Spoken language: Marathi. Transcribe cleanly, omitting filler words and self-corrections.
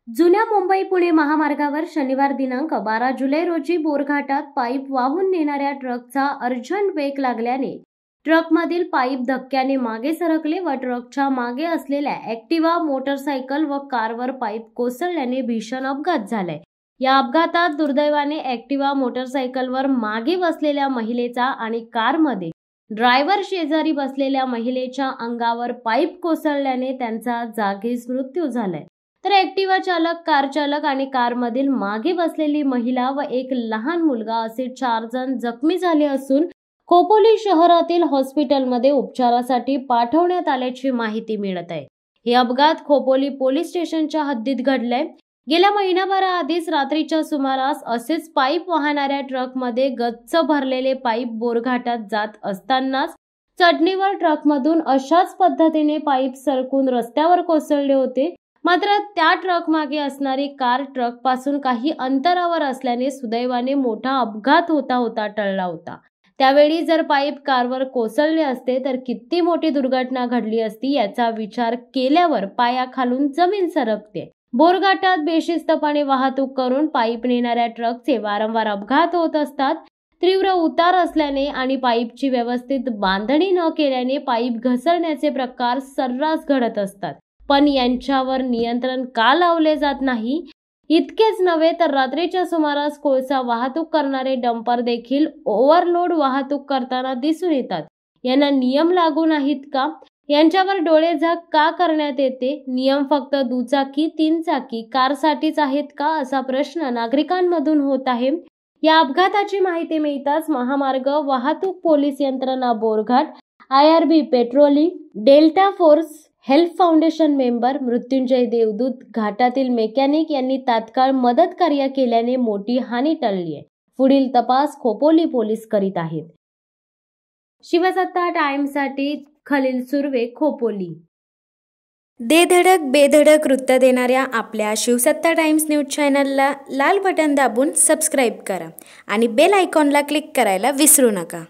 जुन्या मुंबई पुणे महामार्गावर शनिवार दिनांक 12 जुलै रोजी बोरघाटात पाईप वाहून नेणाऱ्या ट्रकचा अर्जंट ब्रेक लागल्याने ट्रकमधील पाईप धक्क्याने मागे सरकले व ट्रकच्या मागे असलेल्या ॲक्टिवा, मोटरसायकल व कारवर पाईप कोसळल्याने भीषण अपघात झालाय। या अपघातात दुर्दैवाने ॲक्टिवा, मोटरसायकलवर मागे बसलेल्या महिलेचा आणि कारमध्ये ड्रायव्हर शेजारी बसलेल्या महिलेच्या अंगावर पाईप कोसळल्याने त्यांचा जागीच मृत्यू झालाय। तर ॲक्टिवा चालक, कार चालक आणि कारमधील मागे बसलेली महिला व एक लहान मुलगा असे 4 जण जखमी झाले असून खोपोली शहरातील हॉस्पिटलमध्ये उपचारासाठी पाठवण्यात आल्याची माहिती मिळत आहे। हे अपघात खोपोली पोलीस स्टेशनच्या हद्दीत घडले। गेल्या महिनाभराआधीच रात्रीच्या सुमारास असेच पाईप वाहणाऱ्या ट्रकमध्ये गच्च भरलेले पाईप बोरघाटात जात असतानाच चढणीवर ट्रकमधून अशाच पद्धतीने पाईप सरकून रस्त्यावर कोसळले होते। मात्र त्या ट्रक मागे असणारी कार ट्रक पासून काही अंतरावर असल्याने सुदैवाने मोठा अपघात होता टळला होता। त्यावेळी जर पाईप कारवर कोसळले असते तर किती मोठी दुर्घटना घडली असती याचा विचार केल्यावर पायाखालून जमीन सरकते। बोरघाटात बेशिस्तपणे वाहतूक करून पाईप नेणाऱ्या ट्रकचे वारंवार अपघात होत असतात। तीव्र उतार असल्याने आणि पाईपची व्यवस्थित बांधणी न केल्याने पाईप घसरण्याचे प्रकार सर्रास घडत असतात, पण यांच्यावर नियंत्रण का लावले जात नाही? इतकेच नव्हे तर रात्रीच्या सुमारास कोळसा वाहतूक करणारे डंपर देखील ओव्हरलोड वाहतूक करताना दिसून येतात। यांना नियम लागू नाहीत का? यांच्यावर डोळेझाक का करण्यात येते? नियम फक्त दुचाकी, 3 चाकी, कारसाठीच आहेत का असा प्रश्न नागरिकांमधून होत आहे। या अपघाताची माहिती मिळताच महामार्ग वाहतूक पोलीस यंत्रणा Borghat, IRB patrolling, delta force, help foundation member, Mrityunjay देवदूत, घाटातील मेकॅनिक यांनी तात्काळ मदत कार्य केल्याने मोठी हानी टळली आहे। पुढील तपास खोपोली पोलीस करीत आहेत। शिवसत्ता टाइम्ससाठी खलील सुर्वे, खोपोली। दे धडक बेधडक वृत्त देणाऱ्या आपल्या शिवसत्ता टाइम्स न्यूज चॅनलला लाल बटन दाबून सबस्क्राईब करा आणि बेल आयकॉनला क्लिक करायला विसरू नका।